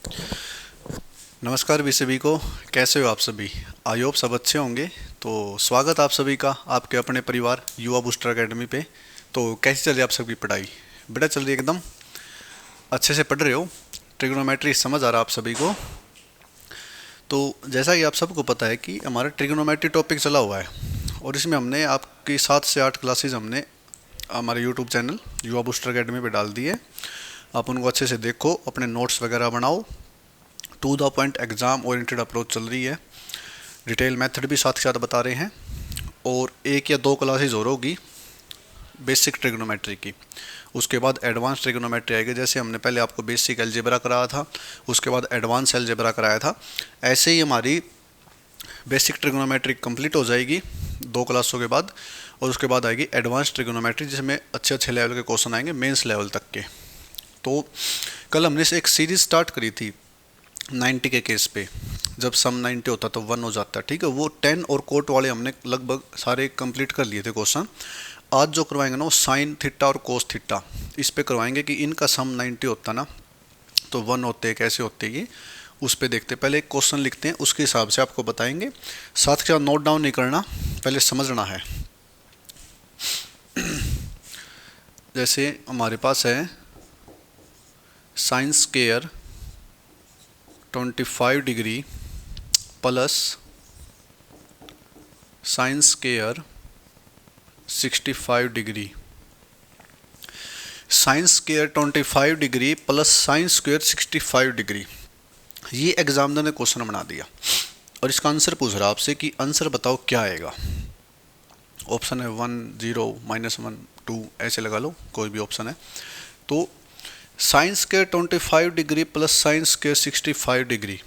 नमस्कार भी सभी को। कैसे हो आप सभी? आई होप सब अच्छे होंगे। तो स्वागत आप सभी का आपके अपने परिवार युवा बूस्टर एकेडमी पे। तो कैसी चल रही है आप सबकी पढ़ाई? बेटा चल रही है एकदम अच्छे से पढ़ रहे हो? ट्रिग्नोमेट्री समझ आ रहा है आप सभी को? तो जैसा कि आप सबको पता है कि हमारा ट्रिग्नोमेट्री टॉपिक चला हुआ है और इसमें हमने आपकी 7 से 8 क्लासेज हमने हमारे यूट्यूब चैनल युवा बूस्टर एकेडमी पे डाल दी है। आप उनको अच्छे से देखो, अपने नोट्स वगैरह बनाओ। To the point exam oriented approach चल रही है। डिटेल मेथड भी साथ के साथ बता रहे हैं। और 1 या 2 क्लासेज और होगी बेसिक ट्रिग्नोमेट्री की। उसके बाद एडवांस ट्रिग्नोमेट्री आएगी। जैसे हमने पहले आपको बेसिक अलजेब्रा कराया था, उसके बाद एडवांस अलजेब्रा कराया था, ऐसे ही हमारी बेसिक ट्रिग्नोमेट्री कंप्लीट हो जाएगी 2 क्लासों के बाद। और उसके बाद आएगी एडवांस ट्रिग्नोमेट्री, जिसमें अच्छे अच्छे लेवल के क्वेश्चन आएंगे, मेंस लेवल तक के। तो कल हमने से एक सीरीज स्टार्ट करी थी 90 के केस पे। जब सम 90 होता तो 1 हो जाता, ठीक है। वो 10 और कोट वाले हमने लगभग सारे कंप्लीट कर लिए थे क्वेश्चन। आज जो करवाएंगे ना वो साइन थीटा और कोस थीटा, इस पे करवाएंगे कि इनका सम 90 होता ना तो 1 होते हैं, कैसे होते हैं ये, उस पे देखते हैं। पहले एक क्वेश्चन लिखते हैं, उसके हिसाब से आपको बताएंगे। साथ के साथ नोट डाउन नहीं करना, पहले समझना है। जैसे हमारे पास है sine square 25 degree plus sine square 65 degree. Sine square 25 degree plus sine square 65 degree, ये एग्जामिनर ने क्वेश्चन बना दिया और इसका आंसर पूछ रहा आपसे कि आंसर बताओ क्या आएगा। ऑप्शन है 1 0 -1 2, ऐसे लगा लो, कोई भी ऑप्शन है। तो sign square 25 degree plus sine square 65 degree.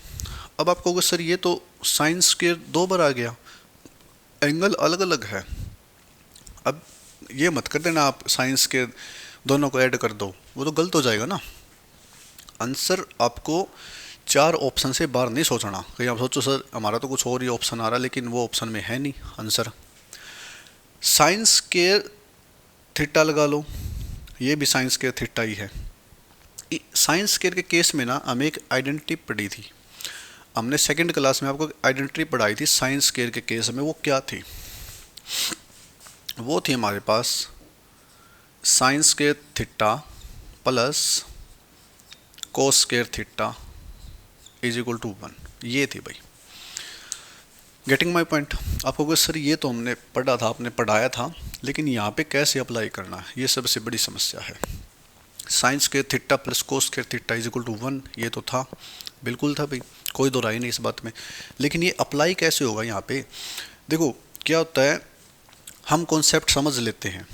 अब आप कहोगे सर ये तो साइन स्क्वायर 2 बार आ गया, एंगल अलग अलग है। अब ये मत कर देना आप साइंस के दोनों को ऐड कर दो, वो तो गलत हो जाएगा ना। आंसर आपको 4 ऑप्शन से बाहर नहीं सोचना। कहीं आप सोचो सर हमारा तो कुछ और ही ऑप्शन आ रहा है, लेकिन वो ऑप्शन में है नहीं आंसर। साइंस के थीटा लगा लो, ये भी साइंस के थीटा ही है। साइंस केयर के केस में ना हमें एक आइडेंटिटी पढ़ी थी, हमने सेकंड क्लास में आपको आइडेंटिटी पढ़ाई थी साइंस केयर के केस में। वो क्या थी? वो थी हमारे पास sine square theta plus cos square theta is equal to 1। ये थी भाई। Getting my point? आपको सर ये तो हमने पढ़ा था, आपने पढ़ाया था, लेकिन यहाँ पे कैसे अप्लाई करना है, ये सबसे बड़ी समस्या है। Sine square theta plus cos square theta is equal to 1, ये तो था, बिल्कुल था भाई, कोई दो राय नहीं इस बात में। लेकिन ये अप्लाई कैसे होगा यहाँ पे? देखो क्या होता है, हम कॉन्सेप्ट समझ लेते हैं,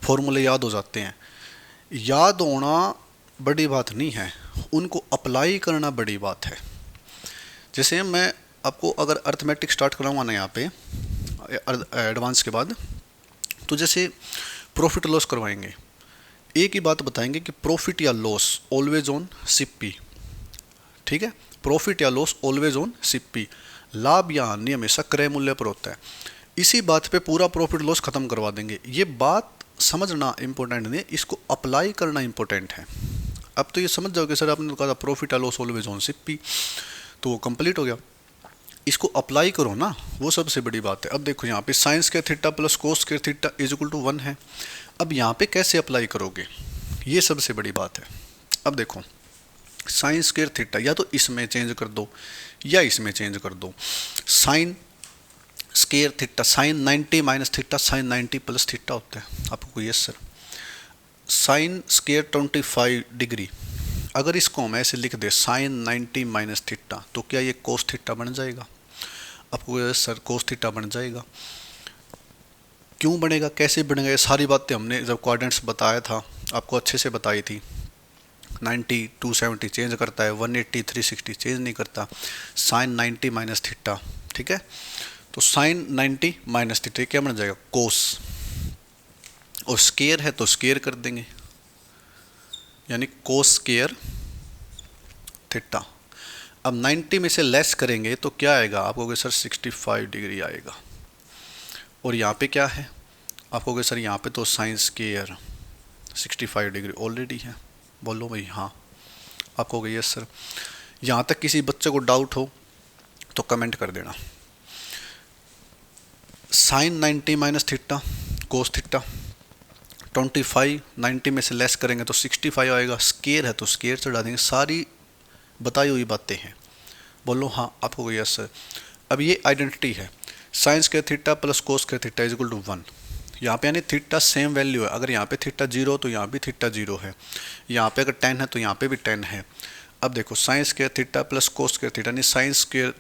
फॉर्मूले याद हो जाते हैं। याद होना बड़ी बात नहीं है, उनको अप्लाई करना बड़ी बात है। जैसे मैं आपको अगर अर्थमेटिक स्टार्ट कराऊंगा ना यहाँ पे एडवांस के बाद, तो जैसे प्रॉफिट लॉस करवाएंगे, एक ही बात बताएंगे कि प्रॉफिट या लॉस ऑलवेज ऑन सिप्पी, ठीक है। प्रॉफिट या लॉस ऑलवेज ऑन सिप्पी, लाभ या हानि हमेशा क्रय मूल्य पर होता है। इसी बात पे पूरा प्रॉफिट लॉस खत्म करवा देंगे। ये बात समझना इंपॉर्टेंट नहीं, इसको अप्लाई करना इंपॉर्टेंट है। अब तो ये समझ जाओगे सर आपने तो कहा था प्रॉफिट या लॉस ऑलवेज ऑन सिप्पी, तो वो कंप्लीट हो गया। इसको अप्लाई करो ना, वो सबसे बड़ी बात है। अब देखो यहाँ पे साइंस के थीटा प्लस कोस के थीटा इज इक्वल टू 1 है। अब यहाँ पे कैसे अप्लाई करोगे, ये सबसे बड़ी बात है। अब देखो साइंस के थीटा या तो इसमें चेंज कर दो या इसमें चेंज कर दो। Sine square theta sine 90 minus theta sign 90 plus theta होता है आपको। Yes sir. Sine square 25 degree, अगर इसको हम ऐसे लिख दे साइन 90 माइनस थीटा, तो क्या ये कोस थीटा बन जाएगा? आपको यस सर कोस थीटा बन जाएगा। क्यों बनेगा, कैसे बनेगा, ये सारी बातें हमने जब क्वाड्रेंट्स बताया था आपको अच्छे से बताई थी। 90 270 चेंज करता है, 180 360 चेंज नहीं करता। साइन 90 माइनस थीटा, ठीक है। तो साइन 90 माइनस थीटा क्या बन जाएगा? कोस। और स्केयर है तो स्केयर कर देंगे, यानी कोस स्केयर थीटा। अब 90 में से लेस करेंगे तो क्या आएगा? आप कहोगे सर 65 डिग्री आएगा। और यहाँ पे क्या है? आप कहोगे सर यहाँ पे तो साइन स्केयर 65 डिग्री ऑलरेडी है। बोलो भाई हाँ। आप कहोगे यस सर। यहाँ तक किसी बच्चे को डाउट हो तो कमेंट कर देना। Sine 90 minus theta cos theta, 25 90 में से लेस करेंगे तो 65 आएगा, स्केयर है तो स्केयर चढ़ा देंगे। सारी बताई हुई बातें हैं, बोलो हाँ आपको यस सर। अब ये आइडेंटिटी है, sine square theta plus cos square theta is equal to 1। यहाँ पे यानी थीटा सेम वैल्यू है, अगर यहाँ पे थीटा 0 तो यहाँ भी थीटा 0 है, यहाँ पे अगर 10 है तो यहाँ पे भी 10 है। अब देखो sine square theta plus cos square theta यानी sine square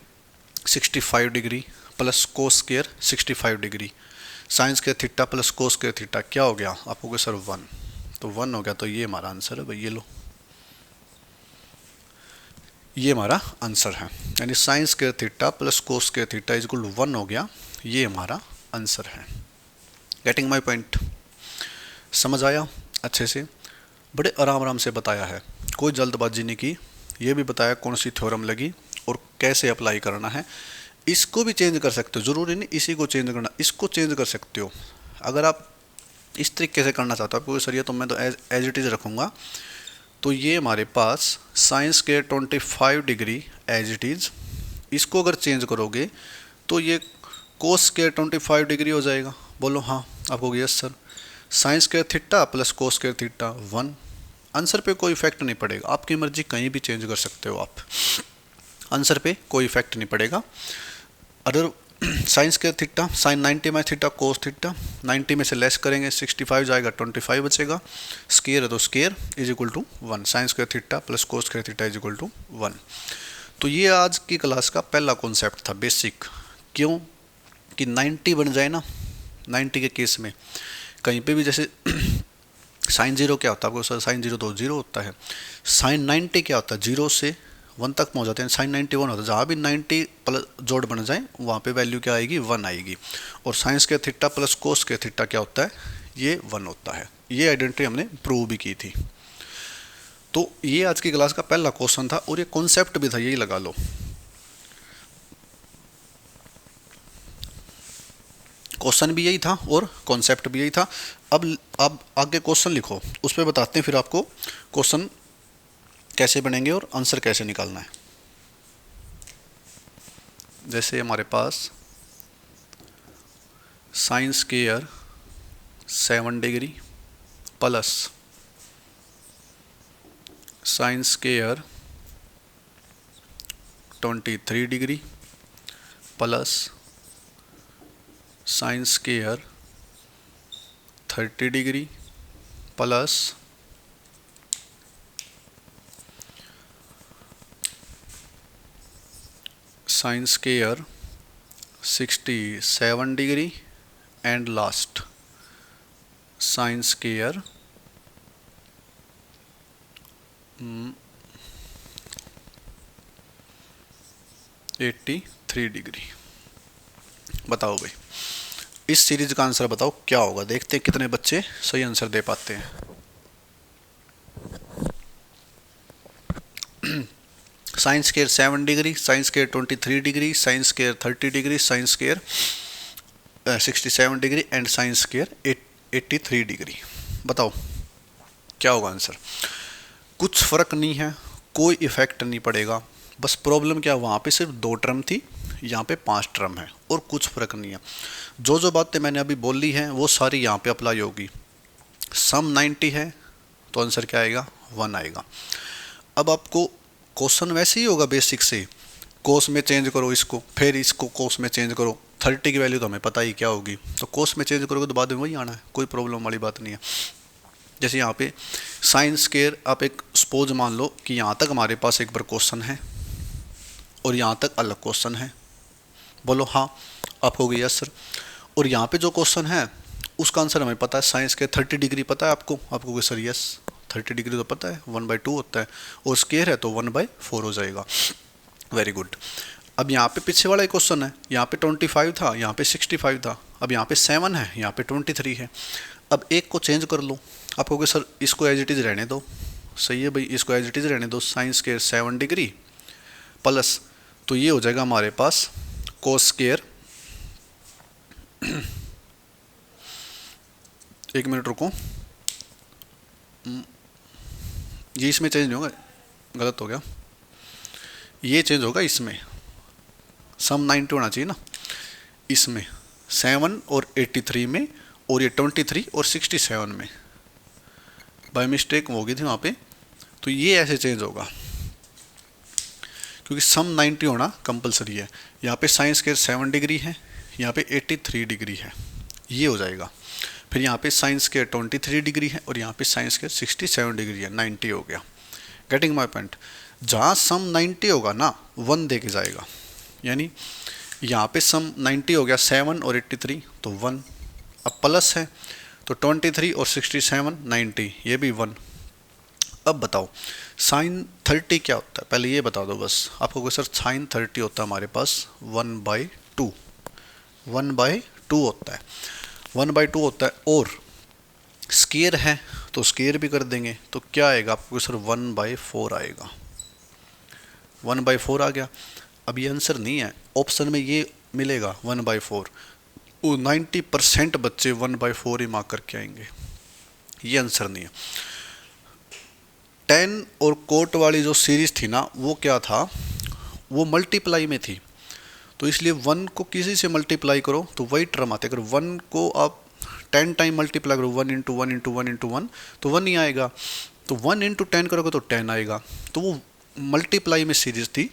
65 degree plus cos square 65 degree, sine square theta plus cos square theta क्या हो गया आपको सर 1, तो 1 हो गया। तो ये हमारा आंसर है भाई, ये लो ये हमारा आंसर है, यानी sine square theta plus cos square theta is equal to 1 हो गया, ये हमारा आंसर है। गेटिंग माई पॉइंट, समझ आया अच्छे से, बड़े आराम आराम से बताया है, कोई जल्दबाजी नहीं की, ये भी बताया कौन सी थ्योरम लगी और कैसे अप्लाई करना है। इसको भी चेंज कर सकते हो, ज़रूरी नहीं इसी को चेंज करना, इसको चेंज कर सकते हो। अगर आप इस तरीके से करना चाहते हो आपको सर ये तो मैं तो एज इट इज़ रखूँगा, तो ये हमारे पास sine square 25 degree as it is, इसको अगर चेंज करोगे तो ये कोस स्क्वायर 25 डिग्री हो जाएगा। बोलो हाँ आपको yes sir. Sign square theta plus cos square theta 1, answer पे कोई इफेक्ट नहीं पड़ेगा, आपकी मर्जी कहीं भी चेंज कर सकते हो आप, आंसर पे कोई इफेक्ट नहीं पड़ेगा। अगर sign square theta sine 90 minus theta cos theta, 90 में से लेस करेंगे 65 जाएगा, 25 बचेगा, स्केयर है तो square is equal to 1, sine square theta plus cos square theta is equal to 1। तो ये आज की क्लास का पहला कॉन्सेप्ट था बेसिक, क्यों कि 90 बन जाए ना, 90 के केस में कहीं पे भी जैसे साइन 0 क्या होता है आपको सर, साइन 0 तो 0 होता है, साइन 90 क्या होता है 0 से 1 तक पहुंच जाते हैं, साइन 91 होता है, जहाँ भी 90 प्लस जोड़ बन जाए वहाँ पे वैल्यू क्या आएगी 1 आएगी। और साइंस के थीटा प्लस कोस के थीटा क्या होता है, ये 1 होता है। ये आइडेंटिटी हमने प्रूव भी की थी। तो ये आज की क्लास का पहला क्वेश्चन था और ये कॉन्सेप्ट भी था, यही लगा लो, क्वेश्चन भी यही था और कॉन्सेप्ट भी यही था। अब आगे क्वेश्चन लिखो, उस पर बताते हैं फिर आपको क्वेश्चन कैसे बनेंगे और आंसर कैसे निकालना है। जैसे हमारे पास sine square 7 degree plus sine square 23 degree plus sine square 30 degree plus sine square 67 degree and last sine square 83 degree. बताओ भाई इस सीरीज का आंसर बताओ क्या होगा, देखते हैं कितने बच्चे सही आंसर दे पाते हैं। Sine square 7 degree, sine square 23 degree, sine square 30 degree, sine square 67 degree and sine square 83 degree. बताओ क्या होगा आंसर। कुछ फर्क नहीं है, कोई इफेक्ट नहीं पड़ेगा, बस प्रॉब्लम क्या, वहाँ पे सिर्फ 2 टर्म थी, यहाँ पे 5 टर्म है और कुछ फर्क नहीं है। जो जो बातें मैंने अभी बोली हैं वो सारी यहाँ पे अप्लाई होगी। सम 90 है तो आंसर क्या आएगा 1 आएगा। अब आपको क्वेश्चन वैसे ही होगा बेसिक से, कोस में चेंज करो इसको, फिर इसको कोस में चेंज करो, 30 की वैल्यू तो हमें पता ही क्या होगी, तो कोस में चेंज करोगे तो बाद में वही आना है, कोई प्रॉब्लम वाली बात नहीं है। जैसे यहाँ पे साइन स्क्वायर, आप एक सपोज मान लो कि यहाँ तक हमारे पास एक बार क्वेश्चन है और यहाँ तक अलग क्वेश्चन है, बोलो हाँ आप कहोगे यस सर। और यहाँ पे जो क्वेश्चन है उसका आंसर हमें पता है, साइंस के 30 डिग्री पता है आपको, आप कहोगे सर यस 30 डिग्री तो पता है, 1/2 होता है, और स्क्वायर है तो 1/4 हो जाएगा। Very good. अब यहाँ पे पीछे वाला एक क्वेश्चन है, यहाँ पे 25 था, यहाँ पे 65 था, अब यहाँ पे 7 है, यहाँ पे 23 है। अब एक को चेंज कर लो, आप कहोगे सर इसको एज इट इज़ रहने दो, सही है भाई इसको एज इट इज़ रहने दो, साइंस के 7 डिग्री प्लस, तो ये हो जाएगा हमारे पास कोस स्क्वायर, एक मिनट रुको, ये इसमें चेंज नहीं होगा, गलत हो गया, ये चेंज होगा इसमें, सम 90 होना चाहिए ना, इसमें 7 और 83 में, और ये 23 और 67 में बाय मिस्टेक हो गई थी वहाँ पे, तो ये ऐसे चेंज होगा क्योंकि सम 90 होना कंपलसरी है। यहाँ पे साइन स्क्वायर 7 डिग्री है, यहाँ पे 83 डिग्री है, ये हो जाएगा। फिर यहाँ पे साइन स्क्वायर 23 डिग्री है और यहाँ पे साइन स्क्वायर 67 डिग्री है, 90 हो गया। Getting my point. जहाँ सम 90 होगा ना 1 दे के जाएगा, यानी यहाँ पे सम 90 हो गया 7 और 83 तो 1, अब प्लस है तो 23 और 67 90, ये भी 1। अब बताओ साइन 30 क्या होता है, पहले ये बता दो बस आपको कि सर साइन 30 होता है हमारे पास 1/2, 1/2 होता है, 1/2 होता है, और स्केयर है तो स्केयर भी कर देंगे, तो क्या आएगा आपको सर 1/4 आएगा, 1/4 आ गया। अब ये आंसर नहीं है, ऑप्शन में ये मिलेगा 1/4, वो 90% बच्चे 1/4 ही मार्क करके आएंगे, ये आंसर नहीं है। 10 और कोट वाली जो सीरीज थी ना वो क्या था, वो मल्टीप्लाई में थी, तो इसलिए 1 को किसी से मल्टीप्लाई करो तो वही टर्म आते, अगर 1 को आप 10 टाइम मल्टीप्लाई करो 1 × 1 × 1 × 1 तो 1 ही आएगा, तो 1 × 10 करोगे तो 10 आएगा, तो वो मल्टीप्लाई में सीरीज थी,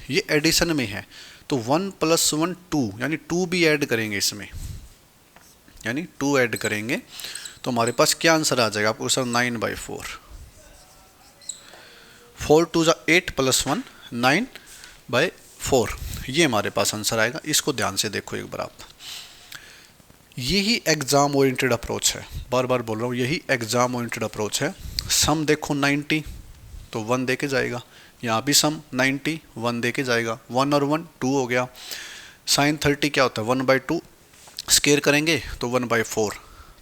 ये एडिशन में है, तो 1 + 1 2, यानी 2 भी ऐड करेंगे इसमें, यानी 2 ऐड करेंगे तो हमारे पास क्या आंसर आ जाएगा आपको सर 9/4, 4 × 2 = 8 + 1 9/4, ये हमारे पास आंसर आएगा। इसको ध्यान से देखो एक बार आप, यही एग्जाम ओरिएंटेड अप्रोच है, बार बार बोल रहा हूँ, यही एग्जाम ओरिएंटेड अप्रोच है। सम देखो 90 तो 1 दे के जाएगा, यहाँ भी सम 90 1 दे के जाएगा, 1 और 1 2 हो गया। साइन 30 क्या होता है 1/2, स्केयर करेंगे तो 1/4,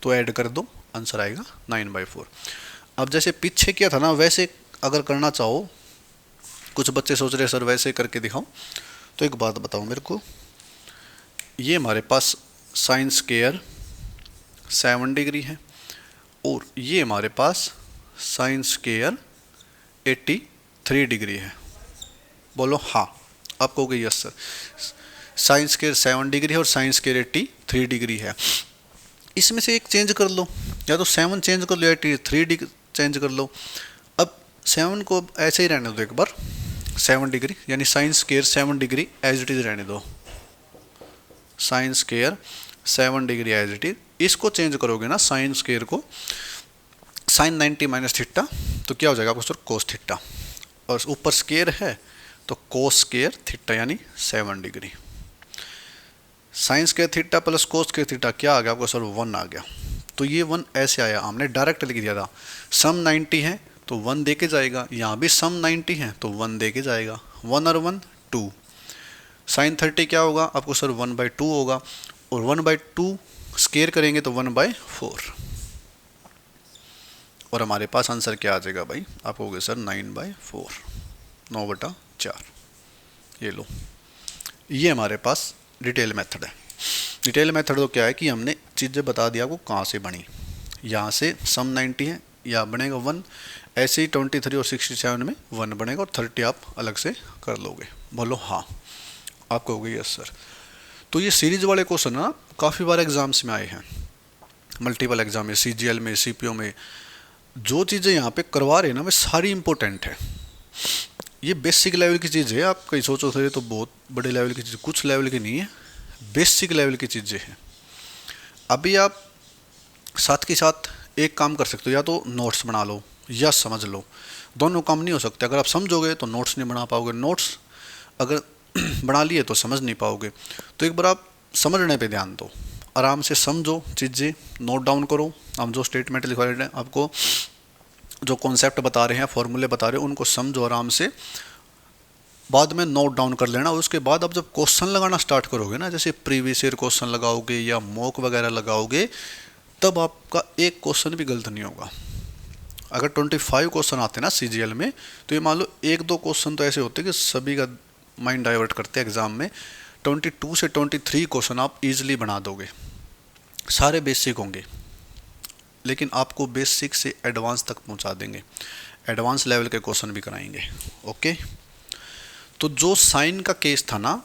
तो ऐड कर दो आंसर आएगा 9/4। अब जैसे पीछे किया था ना वैसे अगर करना चाहो, कुछ बच्चे सोच रहे सर वैसे करके दिखाओ, तो एक बात बताओ मेरे को, ये हमारे पास साइन स्क्वायर 7 डिग्री है और ये हमारे पास साइन स्क्वायर 83 डिग्री है, बोलो हाँ, आप कहोगे yes sir, sign square 7 degree है और साइन स्क्वायर 83 डिग्री है, इसमें से एक चेंज कर लो, या तो 7 चेंज कर लो या 83 डिग्री चेंज कर लो। अब 7 को ऐसे ही रहने दो एक बार, 7 डिग्री यानी sine square 7 degree as it is रहने दो, sine square 7 degree as it is, इसको चेंज करोगे ना साइन स्क्वायर को, साइन 90 - थीटा तो क्या हो जाएगा आपको सर कोस थीटा, और ऊपर स्क्वायर है तो कोस स्क्वायर थीटा यानी 7 degree, sine square theta plus cos square theta क्या आ गया आपको सर 1 आ गया। तो ये 1 ऐसे आया, हमने डायरेक्ट लिख दिया था, सम 90 है तो 1 दे के जाएगा, यहाँ भी सम 90 है तो 1 दे के जाएगा, 1 और 1 2, साइन 30 क्या होगा आपको सर 1/2 होगा, और 1/2 स्क्वायर करेंगे तो 1/4, और हमारे पास आंसर क्या आ जाएगा भाई, आप कहोगे सर 9/4, 9/4, ये लो, ये हमारे पास डिटेल मेथड है। डिटेल मेथड तो क्या है कि हमने चीज़ें बता दिया आपको कहाँ से बनी, यहाँ से सम 90 है या बनेगा 1, ऐसे ही 23 और 67 में 1 बनेगा, और 30 आप अलग से कर लोगे, बोलो हाँ, आप कहोगे यस सर। तो ये सीरीज वाले क्वेश्चन ना काफ़ी बार एग्जाम्स में आए हैं, मल्टीपल एग्जाम में, CGL में, CPO में, जो चीज़ें यहाँ पे करवा रहे हैं ना वे सारी इंपॉर्टेंट है, ये बेसिक लेवल की चीज़ है, आप कहीं सोचो सर ये तो बहुत बड़े लेवल की चीज़, कुछ लेवल की नहीं है, बेसिक लेवल की चीज़ें हैं। अभी आप साथ के साथ एक काम कर सकते हो, या तो नोट्स बना लो या समझ लो, दोनों काम नहीं हो सकते, अगर आप समझोगे तो नोट्स नहीं बना पाओगे, नोट्स अगर बना लिए तो समझ नहीं पाओगे, तो एक बार आप समझने पे ध्यान दो, आराम से समझो चीज़ें, नोट डाउन करो, हम जो स्टेटमेंट लिखवा रहे हैं आपको, जो कॉन्सेप्ट बता रहे हैं, फॉर्मूले बता रहे हैं, उनको समझो आराम से, बाद में नोट डाउन कर लेना, और उसके बाद आप जब क्वेश्चन लगाना स्टार्ट करोगे ना, जैसे प्रीवियस ईयर क्वेश्चन लगाओगे या मॉक वगैरह लगाओगे, तब आपका एक क्वेश्चन भी गलत नहीं होगा। अगर 25 क्वेश्चन आते हैं ना CGL में, तो ये मान लो 1-2 क्वेश्चन तो ऐसे होते हैं कि सभी का माइंड डाइवर्ट करते हैं एग्जाम में, 22 से 23 क्वेश्चन आप इजीली बना दोगे, सारे बेसिक होंगे, लेकिन आपको बेसिक से एडवांस तक पहुंचा देंगे, एडवांस लेवल के क्वेश्चन भी कराएंगे। ओके, तो जो साइन का केस था ना,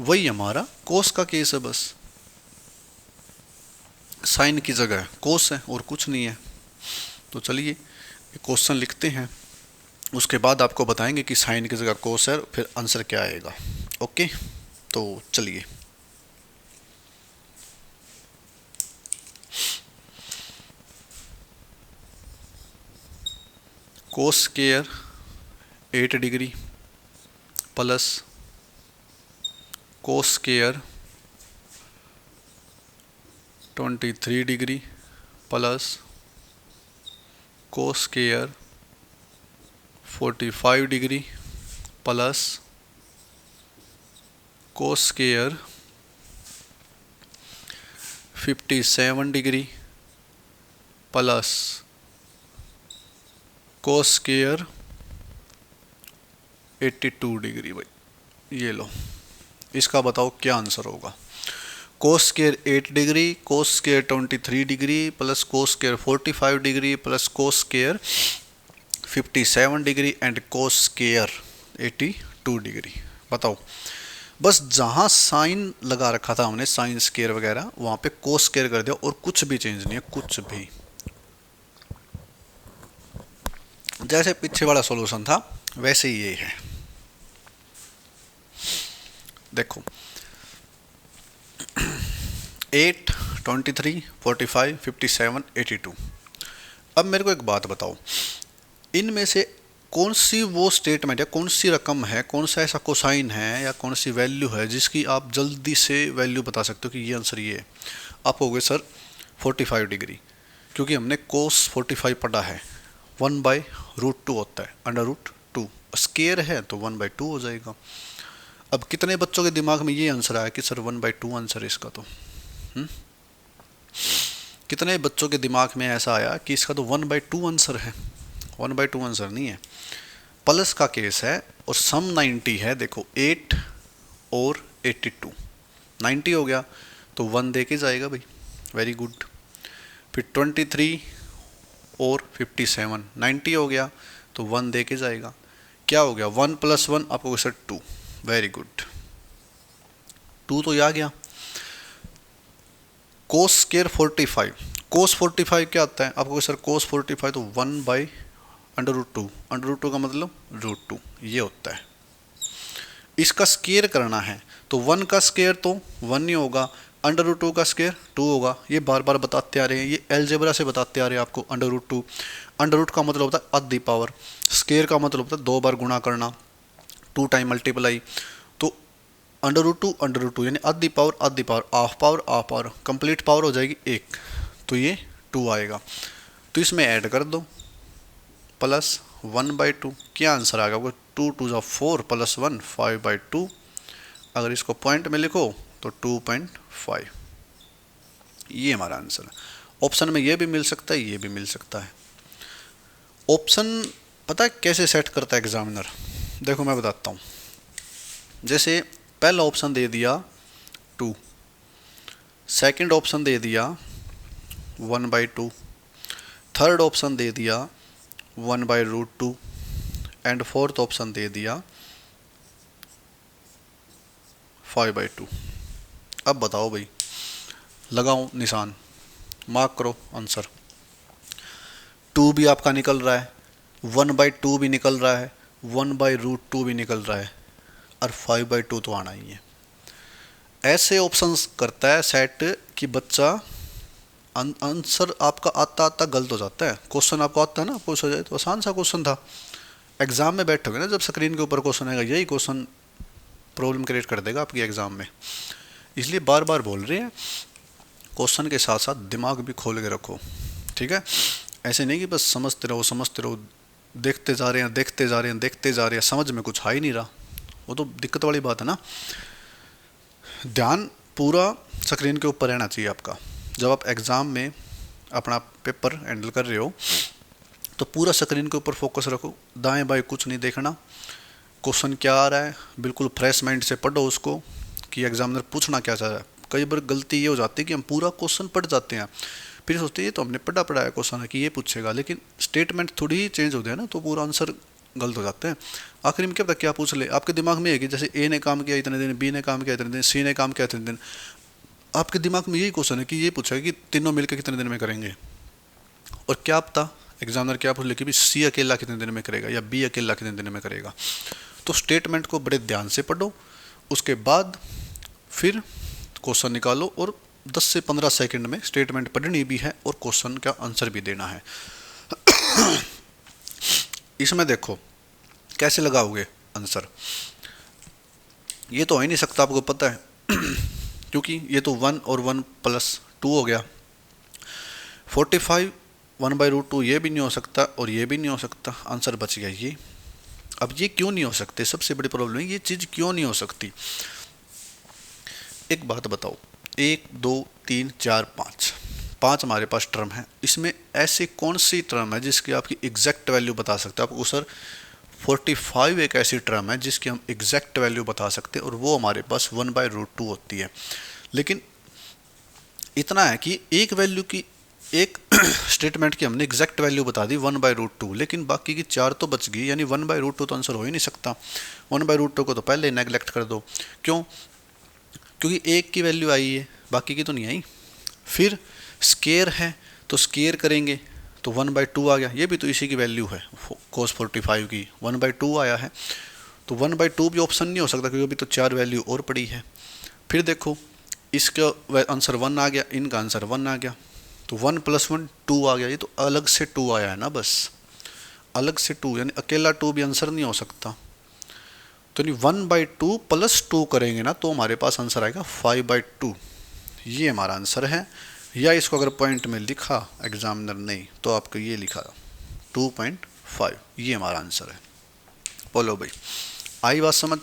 वही हमारा कोस का केस है। बस साइन की जगह कोस है और कुछ नहीं है। तो चलिए क्वेश्चन लिखते हैं, उसके बाद आपको बताएंगे कि साइन की जगह कोस है, फिर आंसर क्या आएगा। ओके, तो चलिए। Cos square 8 degree plus cos square 23 degree plus cos square 45 degree plus cos square 57 degree plus cos square 82 degree. भाई ये लो, इसका बताओ क्या आंसर होगा। Cos square 8 degree, cos square 23 degree plus cos square 45 degree plus cos square 57 degree and cos square 82 degree. बताओ, बस जहाँ sign लगा रखा था हमने, साइन स्क्वायर वगैरह, वहाँ पे कोस स्क्वायर कर दिया और कुछ भी चेंज नहीं है, कुछ भी। जैसे पीछे वाला सॉल्यूशन था वैसे ही ये है। देखो 8, 23, 45, 57, 82। अब मेरे को एक बात बताओ, इनमें से कौन सी वो स्टेटमेंट है, कौन सी रकम है, कौन सा ऐसा कोसाइन है या कौन सी वैल्यू है जिसकी आप जल्दी से वैल्यू बता सकते हो कि ये आंसर ये है। आप कहोगे सर 45 डिग्री, क्योंकि हमने कोस 45 पढ़ा है, 1/√2 होता है, √2 स्क्वायर है तो 1/2 हो जाएगा। अब कितने बच्चों के दिमाग में ये आंसर आया कि सर 1/2 आंसर है इसका, तो कितने बच्चों के दिमाग में ऐसा आया कि इसका तो 1/2 आंसर है। 1/2 आंसर नहीं है, प्लस का केस है और सम 90 है। देखो 8 और 82, 90 हो गया तो 1 दे के जाएगा भाई, वेरी गुड। फिर 23 और 57, 90 हो गया तो 1 दे के जाएगा, क्या हो गया 1 + 1 आपको सर 2, वेरी गुड, 2 तो ये आ गया। कोस स्क्वायर 45, कोस 45 क्या आता है आपको सर, कोस 45 तो 1/√2, √2 का मतलब √2 ये होता है। इसका स्क्वायर करना है तो 1 का स्क्वायर तो 1 ही होगा, √2 का स्क्वायर 2 होगा। ये बार बार बताते आ रहे हैं, ये अलजेब्रा से बताते आ रहे हैं आपको। √2, √ का मतलब होता है आधी पावर, स्क्वायर का मतलब होता है 2 बार गुणा करना, 2 टाइम मल्टीप्लाई। तो √2 यानी आधी पावर आधी power, half power half power, complete power हो जाएगी 1, तो ये 2 आएगा। तो इसमें ऐड कर दो प्लस 1/2, क्या आंसर आ गया 2 × 2 = 4 + 1 5/2। अगर इसको पॉइंट में लिखो तो 2.5, ये हमारा आंसर है। ऑप्शन में ये भी मिल सकता है, ये भी मिल सकता है। ऑप्शन पता है कैसे सेट करता है एग्जामिनर, देखो मैं बताता हूँ। जैसे पहला ऑप्शन दे दिया 2, सेकंड ऑप्शन दे दिया 1/2, थर्ड ऑप्शन दे दिया 1/√2 एंड फोर्थ ऑप्शन दे दिया 5/2। अब बताओ भाई, लगाओ निशान, मार्क करो आंसर। 2 भी आपका निकल रहा है, 1/2 भी निकल रहा है, 1/√2 भी निकल रहा है, और 5/2 तो आना ही है। ऐसे ऑप्शंस करता है सेट कि बच्चा आंसर आपका आता आता गलत हो जाता है। क्वेश्चन आपको आता है ना, आपको हो जाए तो आसान सा क्वेश्चन था, एग्जाम में बैठोगे ना जब स्क्रीन के ऊपर क्वेश्चन आएगा, यही क्वेश्चन प्रॉब्लम क्रिएट कर देगा आपकी एग्जाम में। इसलिए बार बार बोल रहे हैं, क्वेश्चन के साथ साथ दिमाग भी खोल के रखो, ठीक है। ऐसे नहीं कि बस समझते रहो, देखते जा रहे हैं देखते जा रहे हैं, समझ में कुछ आ ही नहीं रहा, वो तो दिक्कत वाली बात है ना। ध्यान पूरा स्क्रीन के ऊपर रहना चाहिए आपका। जब आप एग्ज़ाम में अपना पेपर हैंडल कर रहे हो तो पूरा स्क्रीन के ऊपर फोकस रखो, दाएं बाएं कुछ नहीं देखना। क्वेश्चन क्या आ रहा है बिल्कुल फ्रेश माइंड से पढ़ो उसको, कि एग्जामिनर पूछना क्या चाह रहा है। कई बार गलती ये हो जाती है कि हम पूरा क्वेश्चन पढ़ जाते हैं, फिर सोचते हैं ये तो हमने पढ़ा है क्वेश्चन है कि ये पूछेगा, लेकिन स्टेटमेंट थोड़ी ही चेंज होते हैं ना, तो पूरा आंसर गलत हो जाते हैं। आखिरी में क्या पता क्या पूछ ले, आपके दिमाग में है कि जैसे ए ने काम किया इतने दिन, बी ने काम किया इतने दिन, सी ने काम किया इतने दिन, आपके दिमाग में यही क्वेश्चन है कि ये पूछा है कि तीनों मिलकर कितने दिन में करेंगे। और क्या पता एग्जामिनर क्या पूछ ले कि भी सी अकेला कितने दिन में करेगा या बी अकेला कितने दिन में करेगा। तो स्टेटमेंट को बड़े ध्यान से पढ़ो, उसके बाद फिर क्वेश्चन निकालो और 10 से 15 सेकंड में स्टेटमेंट पढ़नी भी है और क्वेश्चन का आंसर भी देना है। इसमें देखो कैसे लगाओगे आंसर, ये तो हो ही नहीं सकता, आपको पता है क्योंकि ये तो 1 और 1 प्लस 2 हो गया। 45 1/√2 ये भी नहीं हो सकता और ये भी नहीं हो सकता, आंसर बच गया ये। अब ये क्यों नहीं हो सकते, सबसे बड़ी प्रॉब्लम है ये चीज़ क्यों नहीं हो सकती। एक बात बताओ, 1 2 3 4 5 हमारे पास टर्म है, इसमें ऐसी कौन सी टर्म है जिसकी आपकी एग्जैक्ट वैल्यू बता सकते हैं आपको सर। 45 एक ऐसी टर्म है जिसकी हम एग्जैक्ट वैल्यू बता सकते हैं और वो हमारे पास 1/√2 होती है। लेकिन इतना है कि एक वैल्यू की, एक स्टेटमेंट की हमने एग्जैक्ट वैल्यू बता दी 1/√2, लेकिन बाकी की 4 तो बच गई, यानी 1/√2 तो आंसर हो ही नहीं सकता। 1/√2 को तो पहले नेगलेक्ट कर दो, क्यों, क्योंकि एक की वैल्यू आई है बाकी की तो नहीं आई। फिर स्केयर है तो स्केयर करेंगे तो 1/2 आ गया, ये भी तो इसी की वैल्यू है cos 45 की, 1/2 आया है। तो 1/2 भी ऑप्शन नहीं हो सकता क्योंकि अभी तो 4 वैल्यू और पड़ी है। फिर देखो इसका आंसर 1 आ गया, इनका आंसर 1 आ गया, तो 1 + 1 2 आ गया। ये तो अलग से 2 आया है ना, बस अलग से 2, यानी अकेला 2 भी आंसर नहीं हो सकता। तो नहीं 1/2 + 2 करेंगे ना तो हमारे पास आंसर आएगा 5/2, ये हमारा आंसर है। या इसको अगर पॉइंट में लिखा एग्जामिनर ने तो आपको ये लिखा 2.5, ये हमारा आंसर है। बोलो भाई, आई बात समझ।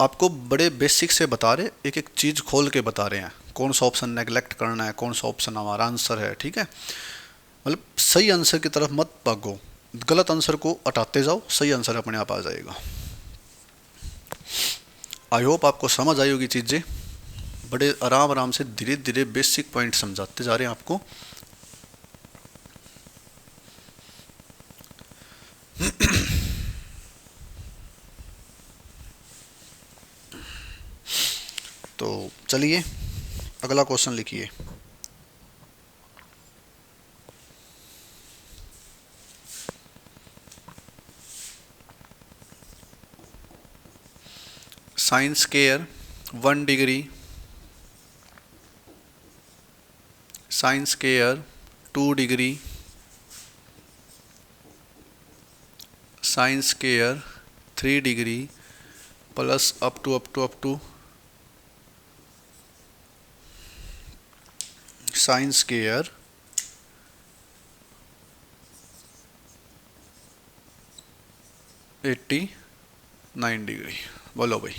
आपको बड़े बेसिक से बता रहे, एक एक चीज़ खोल के बता रहे हैं, कौन सा ऑप्शन नेगलेक्ट करना है, कौन सा ऑप्शन हमारा आंसर है, ठीक है। मतलब सही आंसर की तरफ मत भागो, गलत आंसर को हटाते जाओ, सही आंसर अपने आप आ जाएगा। आई होप आपको समझ आई होगी चीज़ें, बड़े आराम आराम से धीरे धीरे बेसिक पॉइंट समझाते जा रहे हैं आपको। तो चलिए अगला क्वेश्चन लिखिए। Sine square 1 degree, sine square 2 degree, sine square 3 degree plus up to sine square 89 degree. बोलो भाई,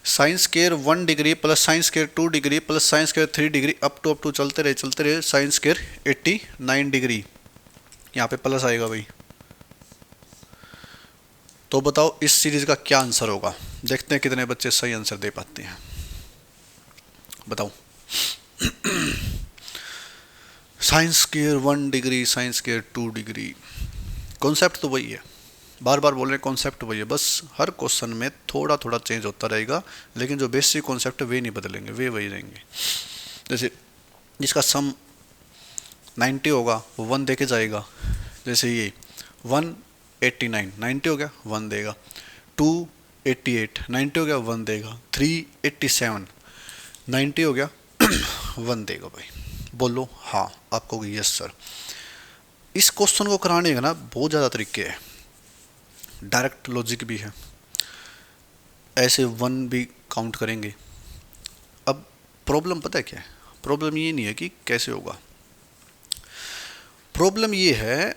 sine square 1 degree plus sine square 2 degree plus sine square 3 degree up to चलते रहे साइन स्क्वायर 89 डिग्री, यहाँ पे plus आएगा भाई। तो बताओ इस सीरीज का क्या आंसर होगा, देखते हैं कितने बच्चे सही आंसर दे पाते हैं, बताओ। Sine square 1 degree, sine square 2 degree, concept तो वही है, बार बार बोल रहे हैं कॉन्सेप्ट वही है, बस हर क्वेश्चन में थोड़ा थोड़ा चेंज होता रहेगा, लेकिन जो बेसिक कॉन्सेप्ट वे नहीं बदलेंगे, वे वही रहेंगे। जैसे जिसका सम 90 होगा वो 1 दे के जाएगा, जैसे ये 189 90 हो गया 1 देगा, 288 90 हो गया 1 देगा, 387 90 हो गया 1 देगा भाई। बोलो हाँ, आपको यस सर। इस क्वेश्चन को कराने का ना बहुत ज़्यादा तरीके हैं, डायरेक्ट लॉजिक भी है, ऐसे 1 भी काउंट करेंगे। अब प्रॉब्लम पता है क्या है, प्रॉब्लम ये नहीं है कि कैसे होगा, प्रॉब्लम ये है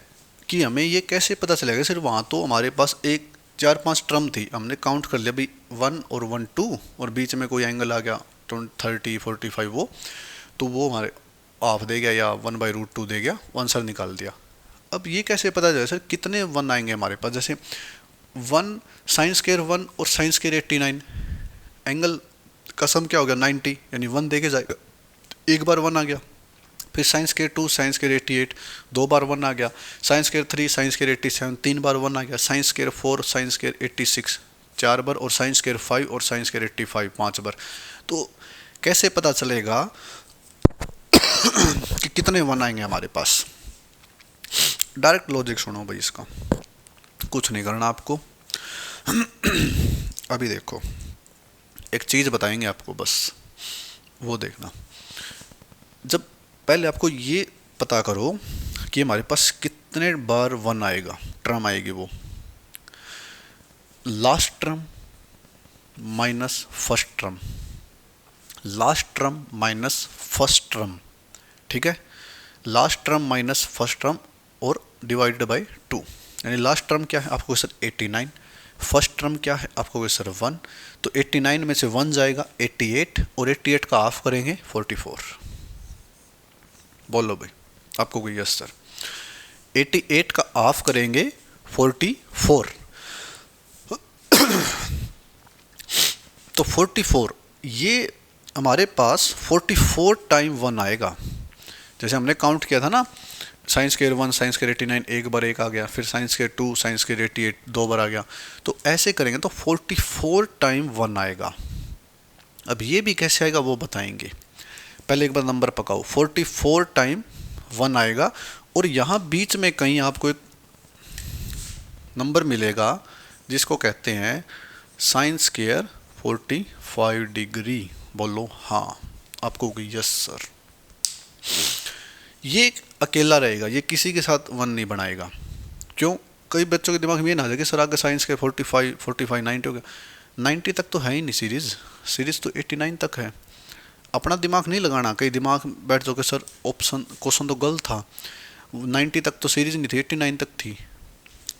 कि हमें ये कैसे पता चलेगा। सिर्फ वहाँ तो हमारे पास एक 4-5 टर्म थी, हमने काउंट कर लिया भाई 1 और 1 2 और बीच में कोई एंगल आ गया 30 45 वो, तो वो हमारे हाफ दे गया या 1/√2 दे गया, आंसर निकाल दिया। अब ये कैसे पता चलेगा सर कितने 1 आएंगे हमारे पास, जैसे 1 साइन स्क्वायर 1 और साइन स्क्वायर 89, एंगल का सम क्या हो गया 90, यानी 1 दे के जाएगा, एक बार 1 आ गया, फिर साइंस स्क्वायर 2 साइंस स्क्वायर 88 दो बार 1 आ गया, साइंस स्क्वायर 3 साइंस स्क्वायर 87 तीन बार 1 आ गया, साइंस स्क्वायर 4 साइंस स्क्वायर 86 चार बार, और साइंस स्क्वायर 5 और साइंस स्क्वायर 85 पांच बार। तो कैसे पता चलेगा कि कितने 1 आएंगे हमारे पास? डायरेक्ट लॉजिक सुनो भाई, इसका कुछ नहीं करना आपको। अभी देखो एक चीज़ बताएंगे आपको, बस वो देखना। जब पहले आपको ये पता करो कि हमारे पास कितने बार 1 आएगा, टर्म आएगी वो last term minus first term, last term minus first term, ठीक है, last term minus first term और डिवाइडेड बाय 2। यानी लास्ट टर्म क्या है आपको सर 89, फर्स्ट टर्म क्या है आपको सर 1, तो 89 में से 1 जाएगा 88 और 88 का हाफ करेंगे 44। बोलो भाई आपको कोई यस सर, 88 का हाफ करेंगे 44। तो 44 ये हमारे पास 44 टाइम 1 आएगा। जैसे हमने काउंट किया था ना, साइंस स्क्वायर 1 साइंस स्क्वायर 89 एक बार 1 आ गया, फिर साइंस स्क्वायर 2 साइंस स्क्वायर 88 दो बार आ गया, तो ऐसे करेंगे तो 44 टाइम 1 आएगा। अब ये भी कैसे आएगा वो बताएंगे, पहले एक बार नंबर पकाओ। 44 टाइम 1 आएगा और यहाँ बीच में कहीं आपको एक नंबर मिलेगा जिसको कहते हैं साइंस स्क्वायर 45 डिग्री। बोलो हाँ, आपको यस सर। ये अकेला रहेगा, ये किसी के साथ 1 नहीं बनाएगा। क्यों? कई बच्चों के दिमाग में ये ना आ जाए कि सर आगे साइंस के 45 90 हो गया। 90 तक तो है ही नहीं, सीरीज तो 89 तक है। अपना दिमाग नहीं लगाना, कई दिमाग बैठ जाओ कि सर ऑप्शन क्वेश्चन तो गलत था, 90 तक तो सीरीज नहीं थी, 89 तक थी।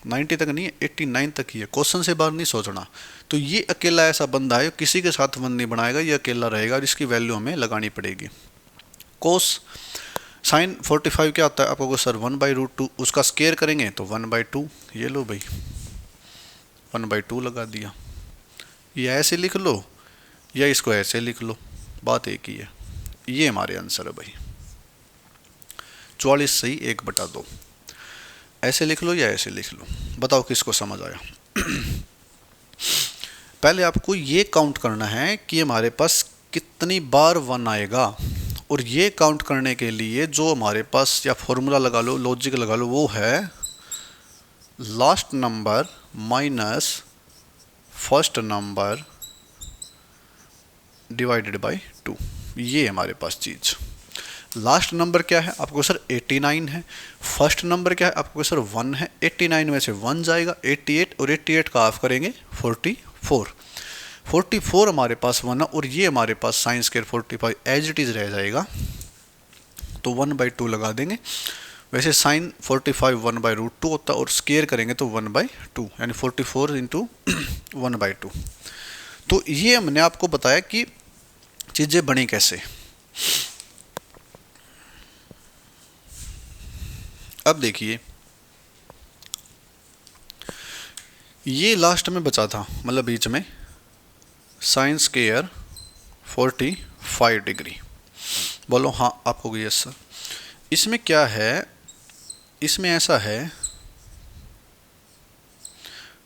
90 तक नहीं है, 89 तक ही है, क्वेश्चन से बाहर नहीं सोचना। तो ये अकेला ऐसा बंदा है किसी के साथ 1 नहीं बनाएगा, ये अकेला रहेगा और इसकी वैल्यू हमें लगानी पड़ेगी। कोस साइन 45 क्या होता है आपको सर 1/√2, उसका स्केयर करेंगे तो 1/2। ये लो भाई 1/2 लगा दिया। ये ऐसे लिख लो या इसको ऐसे लिख लो, बात एक ही है। ये हमारे आंसर है भाई, 44 सही 1/2। ऐसे लिख लो या ऐसे लिख लो, बताओ किसको समझ आया। पहले आपको ये काउंट करना है कि हमारे पास कितनी बार 1 आएगा, और ये काउंट करने के लिए जो हमारे पास या फॉर्मूला लगा लो, लॉजिक लगा लो, वो है last number minus first number divided by 2। ये हमारे पास चीज़। लास्ट नंबर क्या है आपको सर 89 है, फर्स्ट नंबर क्या है आपको सर 1 है, 89 में से 1 जाएगा 88 और 88 का हाफ करेंगे 44। 44 हमारे पास 1 है और ये हमारे पास sines square 45 as it is रह जाएगा, तो 1/2 लगा देंगे। वैसे साइन 45 1/√2 होता है और स्क्वायर करेंगे तो 1/2, यानी 44 इंटू 1/2। तो ये हमने आपको बताया कि चीज़ें बनी कैसे। अब देखिए ये लास्ट में बचा था, मतलब बीच में साइंस स्क्वायर 45 डिग्री। बोलो हाँ आपको यस सर। इसमें क्या है, इसमें ऐसा है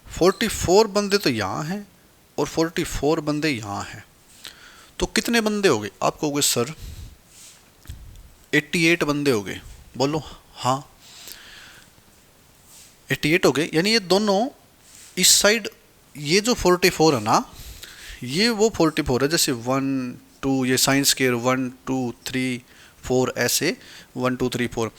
44 बंदे तो यहाँ हैं और 44 बंदे यहाँ हैं, तो कितने बंदे हो गए आप कहोगे सर 88 बंदे हो गए। बोलो हाँ 88 हो गए, यानी ये दोनों इस साइड, ये जो 44 है ना, ये वो 44 है, जैसे 1 2 ये साइंस स्क्वायर 1 2 3 4 ऐसे 1 2 3 4,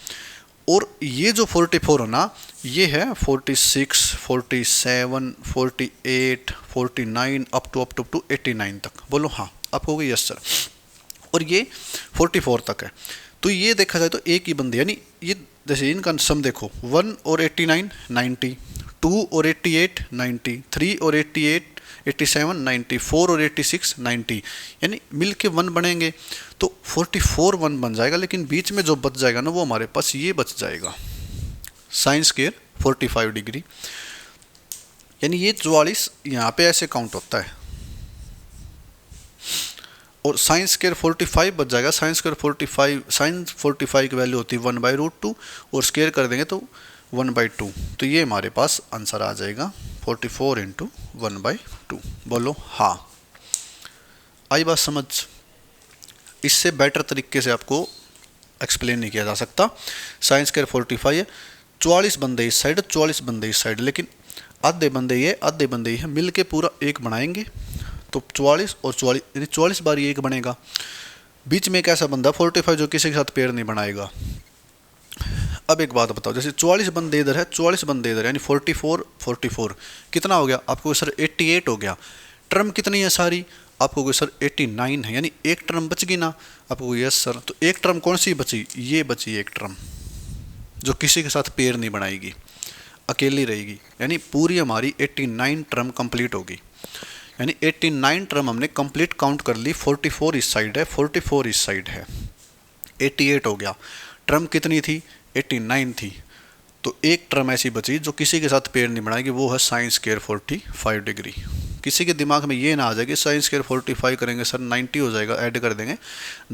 और ये जो 44 है ना, ये है 46 47 48 49 अप टू 89 तक। बोलो हाँ आपको होगा यस सर। और ये 44 तक है, तो ये देखा जाए तो एक ही बंदे, यानी ये जैसे इनका सम देखो 1 और 89 90, 2 और 88 90, 3 और 88 87 90, 4 और 86 90, यानी मिल के 1 बनेंगे तो 44 1 बन जाएगा। लेकिन बीच में जो बच जाएगा ना वो हमारे पास ये बच जाएगा साइंस स्क्वायर 45 डिग्री, यानी ये 44 यहाँ पे ऐसे काउंट होता है। और साइन स्क्वायर 45 बच जाएगा। साइन स्क्वायर 45, साइन 45 की वैल्यू होती है 1/√2 और स्क्वायर कर देंगे तो 1/2। तो ये हमारे पास आंसर आ जाएगा 44 × 1/2। बोलो हाँ। आई बात समझ? इससे बेटर तरीके से आपको एक्सप्लेन नहीं किया जा सकता। साइन स्क्वायर 45 है, 44 बंदे इस साइड, 44 बंदे इस साइड, लेकिन आधे बंदे ये आधे बंदे ये मिल के पूरा एक बनाएंगे। तो 44 और 44 यानी 44 बार ये एक बनेगा। बीच में एक ऐसा बंदा 45 जो किसी के साथ पेयर नहीं बनाएगा। अब एक बात बताओ, जैसे 44 बंदे इधर है, 44 बंदे इधर, यानी 44 कितना हो गया आपको सर? 88 हो गया। टर्म कितनी है सारी? आपको कोई सर 89 है, यानी एक टर्म बच गई ना आपको? Yes sir. तो एक टर्म कौन सी बची? ये बची एक टर्म जो किसी के साथ पेयर नहीं बनाएगी, अकेली रहेगी, यानी पूरी हमारी 89 टर्म कंप्लीट होगी। यानी 89 टर्म हमने कंप्लीट काउंट कर ली। 44 इस साइड है, 44 इस साइड है, 88 हो गया। टर्म कितनी थी? 89 थी। तो एक टर्म ऐसी बची जो किसी के साथ पेयर नहीं बनाएगी, वो है साइन स्क्वायर 45 डिग्री। किसी के दिमाग में ये ना आ जाए कि साइन स्क्वायर 45 करेंगे सर 90 हो जाएगा, ऐड कर देंगे।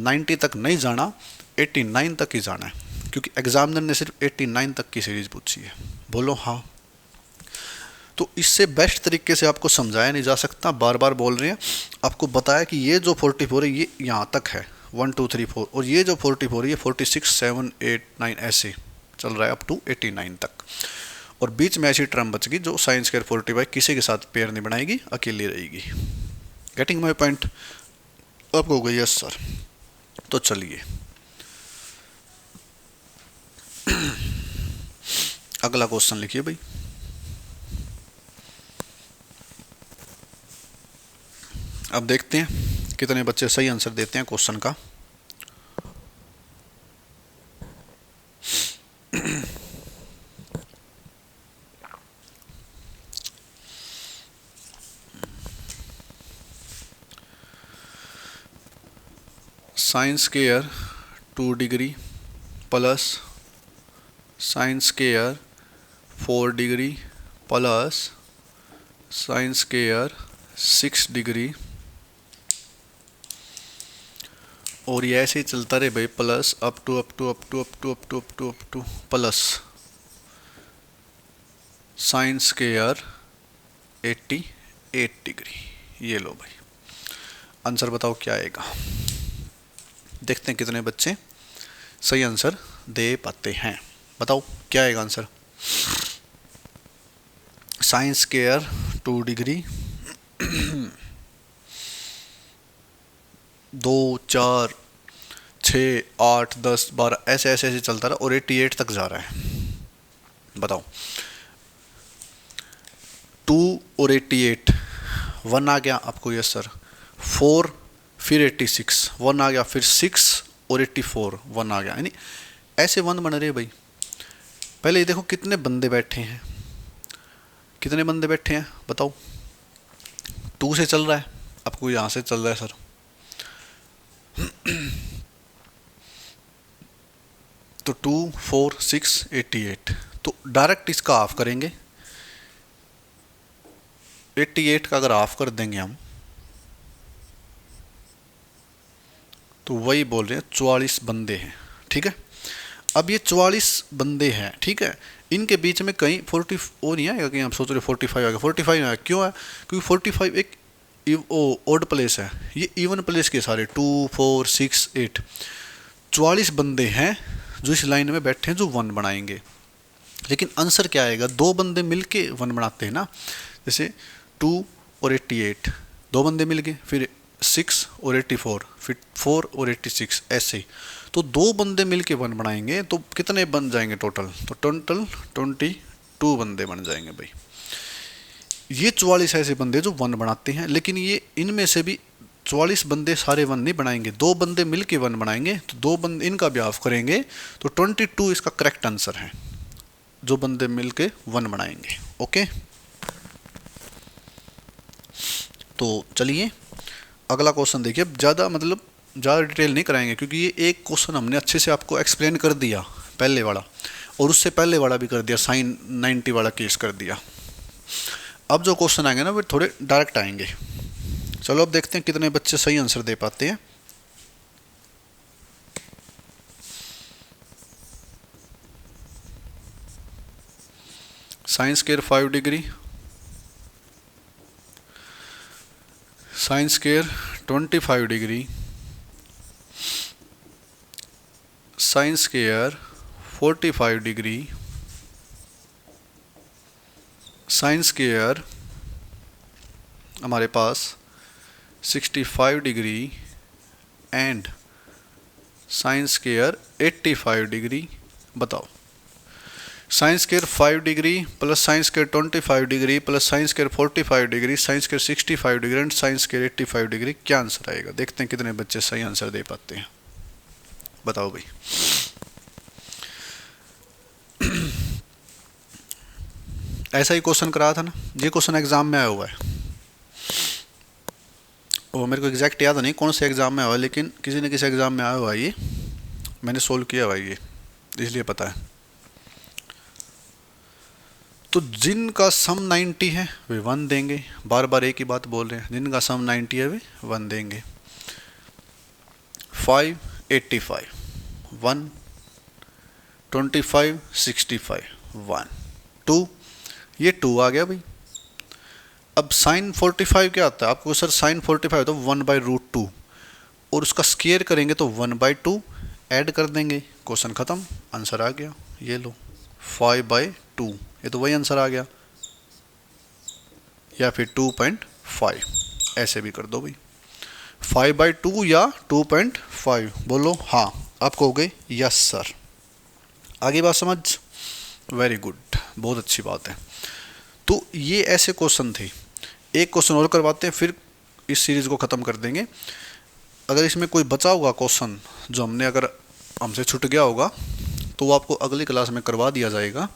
90 तक नहीं जाना, 89 तक ही जाना है, क्योंकि एग्जामिनर ने सिर्फ 89 तक की सीरीज पूछी है। बोलो हाँ। तो इससे बेस्ट तरीके से आपको समझाया नहीं जा सकता, बार बार बोल रहे हैं। आपको बताया कि ये जो 44 है ये यहाँ तक है, 1 2 3 4, और ये जो 44 है ये 46 7 8 9 ऐसे चल रहा है अप टू 89 तक। और बीच में ऐसी टर्म बच गई जो साइन स्क्वायर 45 किसी के साथ पेयर नहीं बनाएगी, अकेली रहेगी। Getting my point? आपको हो गई? Yes sir. तो चलिए अगला क्वेश्चन लिखिए भाई। अब देखते हैं कितने बच्चे सही आंसर देते हैं क्वेश्चन का। Sign square 2 degree plus sine square 4 degree plus sine square 6 degree, और ये ऐसे ही चलता रहे भाई, plus up two plus sine square 88 degree. ये लो भाई, आंसर बताओ क्या आएगा। देखते हैं कितने बच्चे सही आंसर दे पाते हैं। बताओ क्या आएगा आंसर। साइन स्क्वायर 2 डिग्री 2 4 6 8 10 12 ऐसे ऐसे ऐसे चलता रहा और 88 तक जा रहा है। बताओ 2 और 88 1 आ गया आपको? Yes sir. 4 फिर 86 1 आ गया, फिर 6 और 84 1 आ गया, यानी ऐसे 1 बन रहे भाई। पहले ये देखो कितने बंदे बैठे हैं, कितने बंदे बैठे हैं बताओ। 2 से चल रहा है आपको, यहाँ से चल रहा है सर। तो 2 4 6 88, तो डायरेक्ट इसका हाफ करेंगे। 88 का अगर हाफ कर देंगे हम तो वही बोल रहे हैं 44 बंदे हैं, ठीक है। अब ये 44 बंदे हैं, ठीक है। इनके बीच में कहीं 40 वो नहीं आएगा, कहीं आप सोच रहे 45 आएगा, 45 आएगा। क्यों है? क्योंकि 45 एक ओड प्लेस है, ये इवन प्लेस के सारे 2 4 6 8 44 बंदे हैं जो इस लाइन में बैठे हैं जो 1 बनाएंगे। लेकिन आंसर क्या आएगा? 2 बंदे मिलके 1 बनाते हैं ना, जैसे 2 और 88 2 बंदे मिल गए, फिर 6 और 84, फिर 4 और 86 ऐसे। तो 2 बंदे मिलके 1 बनाएंगे तो कितने बन जाएंगे टोटल? तो टोटल 22 बंदे बन जाएंगे भाई। ये 44 ऐसे बंदे जो 1 बनाते हैं, लेकिन ये इनमें से भी 44 बंदे सारे 1 नहीं बनाएंगे, 2 बंदे मिलके 1 बनाएंगे। तो 2 बंदे इनका भी हाफ करेंगे तो 22 इसका करेक्ट आंसर है, जो बंदे मिलके 1 बनाएंगे। ओके, तो चलिए अगला क्वेश्चन देखिए। ज़्यादा डिटेल नहीं कराएंगे क्योंकि ये एक क्वेश्चन हमने अच्छे से आपको एक्सप्लेन कर दिया पहले वाला, और उससे पहले वाला भी कर दिया, साइन 90 वाला केस कर दिया। अब जो क्वेश्चन आएंगे ना वे थोड़े डायरेक्ट आएंगे। चलो अब देखते हैं कितने बच्चे सही आंसर दे पाते हैं। Sine square 5 degree, sine square 25 degree, sine square 45 degree, sine square हमारे पास 65 degree and sine square 85 degree. बताओ, sine square 5 degree plus sine square 25 degree plus sine square 45 degree, sine square 65 degree and sine square 85 degree, क्या answer आएगा? देखते हैं कितने बच्चे सही आंसर दे पाते हैं। बताओ भाई। ऐसा ही क्वेश्चन कराया था ना, ये क्वेश्चन एग्जाम में आया हुआ है। वो मेरे को एग्जैक्ट याद नहीं कौन से एग्जाम में आया हुआ है, लेकिन किसी न किसी एग्जाम में आया हुआ है। ये मैंने सोल्व किया हुआ है, ये इसलिए पता है। तो जिनका सम 90 है वे 1 देंगे, बार बार एक ही बात बोल रहे हैं, जिनका सम 90 है वे 1 देंगे। 5 85 1, 25 65 1, 2, ये 2 आ गया भाई। अब साइन 45 क्या आता है आपको? सर साइन 45 तो 1/√2 और उसका स्क्वायर करेंगे तो 1/2 ऐड कर देंगे, क्वेश्चन खत्म, आंसर आ गया। ये लो 5/2, ये तो वही आंसर आ गया। या फिर 2.5 ऐसे भी कर दो भाई, 5/2 या 2.5। बोलो हाँ, आपको हो गए यस सर। आगे बात समझ? वेरी गुड, बहुत अच्छी बात है। तो ये ऐसे क्वेश्चन थे। एक क्वेश्चन और करवाते हैं, फिर इस सीरीज़ को ख़त्म कर देंगे। अगर इसमें कोई बचा होगा क्वेश्चन जो अगर हमसे छूट गया होगा तो वो आपको अगली क्लास में करवा दिया जाएगा।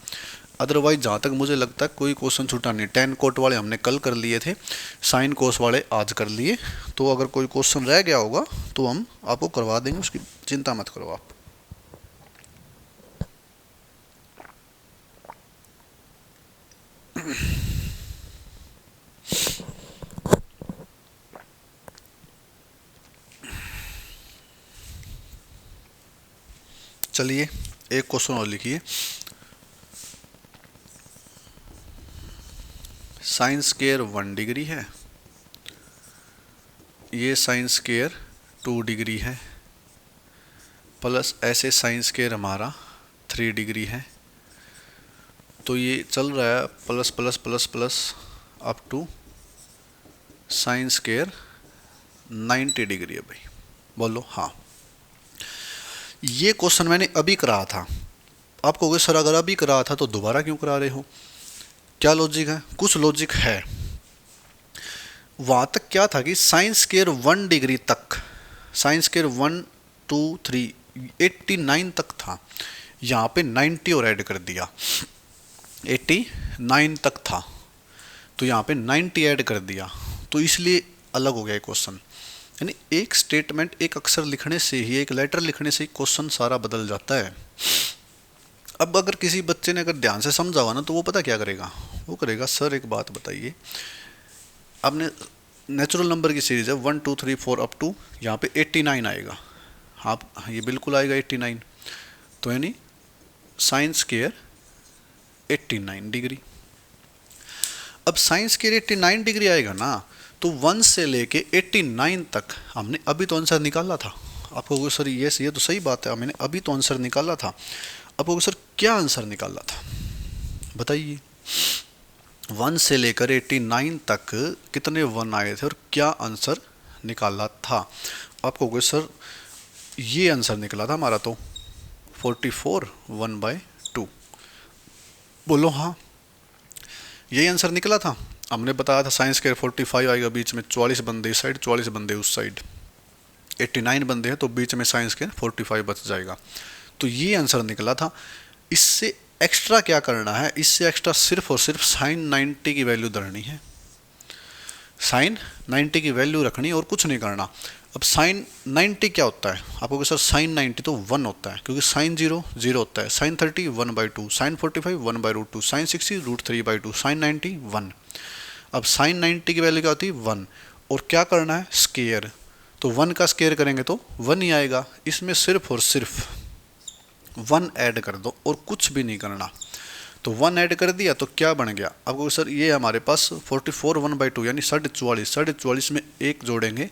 अदरवाइज जहाँ तक मुझे लगता है कोई क्वेश्चन छूटा नहीं। टेन कोट वाले हमने कल कर लिए थे, साइन कोस वाले आज कर लिए। तो अगर कोई क्वेश्चन रह गया होगा तो हम आपको करवा देंगे, उसकी चिंता मत करो आप। चलिए एक क्वेश्चन और लिखिए। साइन स्क्वायर 1 डिग्री है, ये साइन स्क्वायर 2 डिग्री है, प्लस ऐसे साइन स्क्वायर हमारा 3 डिग्री है। तो ये चल रहा है plus plus plus plus up to sine square 90 degree है भाई। बोलो हाँ। ये क्वेश्चन मैंने अभी करा था। आप कहोगे सर अगर अभी करा था तो दोबारा क्यों करा रहे हो? क्या लॉजिक है? कुछ लॉजिक है। वहाँ तक क्या था कि साइन स्क्वायर 1 डिग्री तक, साइन स्क्वायर 1 2 3 89 तक था। यहाँ पे 90 और ऐड कर दिया, 89 तक था तो यहाँ पे 90 ऐड कर दिया, तो इसलिए अलग हो गया क्वेश्चन। यानी एक स्टेटमेंट, एक अक्षर लिखने से ही, एक लेटर लिखने से ही क्वेश्चन सारा बदल जाता है। अब अगर किसी बच्चे ने अगर ध्यान से समझा हुआ ना तो वो पता क्या करेगा? वो करेगा सर एक बात बताइए, आपने नेचुरल नंबर की सीरीज है 1 2 3 4 अप टू यहाँ पे 89 आएगा। हाँ ये बिल्कुल आएगा 89। तो यानी साइन स्क्वायर 89 डिग्री। अब साइन स्क्वायर 89 डिग्री आएगा ना, तो 1 से लेके 89 तक हमने अभी तो आंसर निकाला था। आपको सर ये तो सही बात है, मैंने अभी तो आंसर निकाला था। आपको सर क्या आंसर निकाला था बताइए? 1 से लेकर 89 तक कितने 1 आए थे और क्या आंसर निकाला था? आपको सर ये आंसर निकला था हमारा तो 44 1/2। बोलो हाँ, यही आंसर निकला था। हमने बताया था साइंस के 45 आएगा, बीच में 44 बंदे इस साइड 44 बंदे उस साइड, 89 बंदे हैं तो बीच में साइंस के 45 बच जाएगा। तो ये आंसर निकला था। इससे एक्स्ट्रा क्या करना है? इससे एक्स्ट्रा सिर्फ और सिर्फ साइन 90 की वैल्यू धरनी है, साइन 90 की वैल्यू रखनी और कुछ नहीं करना। अब साइन 90 क्या होता है? आपको सर साइन 90 तो 1 होता है, क्योंकि साइन 0 0 होता है, साइन 30 1/2, साइन 45 1/√2, साइन 60 √3/2, साइन 90 1। अब साइन 90 की वैल्यू क्या होती है? 1। और क्या करना है, स्केयर। तो 1 का स्केयर करेंगे तो 1 ही आएगा। इसमें सिर्फ और सिर्फ 1 ऐड कर दो और कुछ भी नहीं करना। तो 1 ऐड कर दिया तो क्या बन गया आपको सर, ये हमारे पास 44 1/2 यानी 44.5, 44.5 में 1 जोड़ेंगे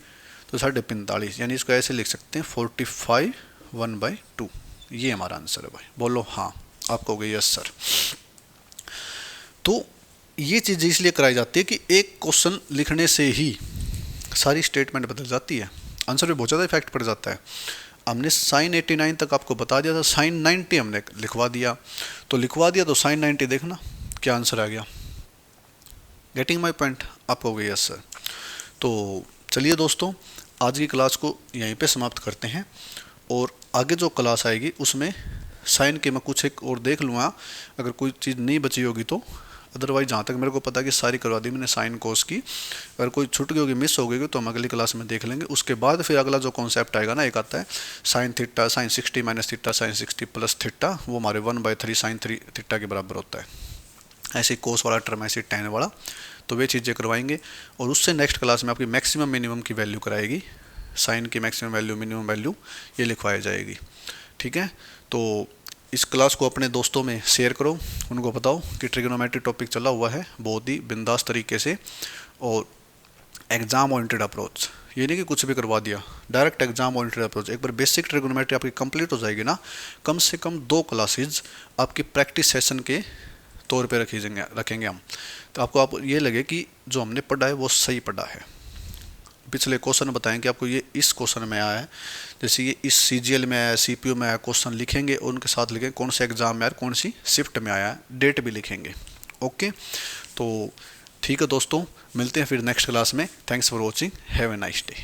तो 45.5, यानी इसको ऐसे लिख सकते हैं 45 1/2। ये हमारा आंसर है भाई। बोलो हाँ, आपको हो गई यस सर। तो ये चीज़ इसलिए कराई जाती है कि एक क्वेश्चन लिखने से ही सारी स्टेटमेंट बदल जाती है, आंसर पे बहुत ज़्यादा इफेक्ट पड़ जाता है। हमने साइन 89 तक आपको बता दिया था, साइन 90 हमने लिखवा दिया, तो साइन 90 देखना क्या आंसर आ गया। गेटिंग माय पॉइंट, आपको हो गई यस सर। तो चलिए दोस्तों, आज की क्लास को यहीं पे समाप्त करते हैं, और आगे जो क्लास आएगी उसमें साइन के मैं कुछ एक और देख लूँगा, अगर कोई चीज़ नहीं बची होगी तो। अदरवाइज जहाँ तक मेरे को पता है कि सारी करवा दी मैंने साइन कोस की। अगर कोई छूट गई होगी, मिस हो गई तो हम अगली क्लास में देख लेंगे। उसके बाद फिर अगला जो कॉन्सेप्ट आएगा ना, एक आता है sine theta, sine 60 minus theta, sine 60 plus theta, वो हमारे 1/3 साइन 3 थीटा के बराबर होता है। ऐसे कोस वाला टर्म, ऐसे tan वाला, तो वे चीज़ें करवाएंगे। और उससे नेक्स्ट क्लास में आपकी मैक्सिमम मिनिमम की वैल्यू कराएगी, साइन की मैक्सिमम वैल्यू मिनिमम वैल्यू ये लिखवाई जाएगी। ठीक है, तो इस क्लास को अपने दोस्तों में शेयर करो, उनको बताओ कि ट्रिग्नोमेट्री टॉपिक चला हुआ है बहुत ही बिंदास तरीके से, और एग्जाम ओरिएंटेड अप्रोच, ये नहीं कि कुछ भी करवा दिया, डायरेक्ट एग्जाम ओरिएंटेड अप्रोच। एक बार बेसिक ट्रिग्नोमेट्री आपकी कंप्लीट हो जाएगी ना, कम से कम 2 क्लासेज आपकी प्रैक्टिस सेशन के तौर पे रखेंगे हम, तो आपको ये लगे कि जो हमने पढ़ा है वो सही पढ़ा है। पिछले क्वेश्चन बताएं कि आपको ये इस क्वेश्चन में आया है, जैसे ये इस CGL में आया, CPU में आया, क्वेश्चन लिखेंगे और उनके साथ लिखेंगे कौन से एग्जाम में आया, कौन सी शिफ्ट में आया, डेट भी लिखेंगे। ओके, तो ठीक है दोस्तों, मिलते हैं फिर नेक्स्ट क्लास में। Thanks for watching, have a nice day.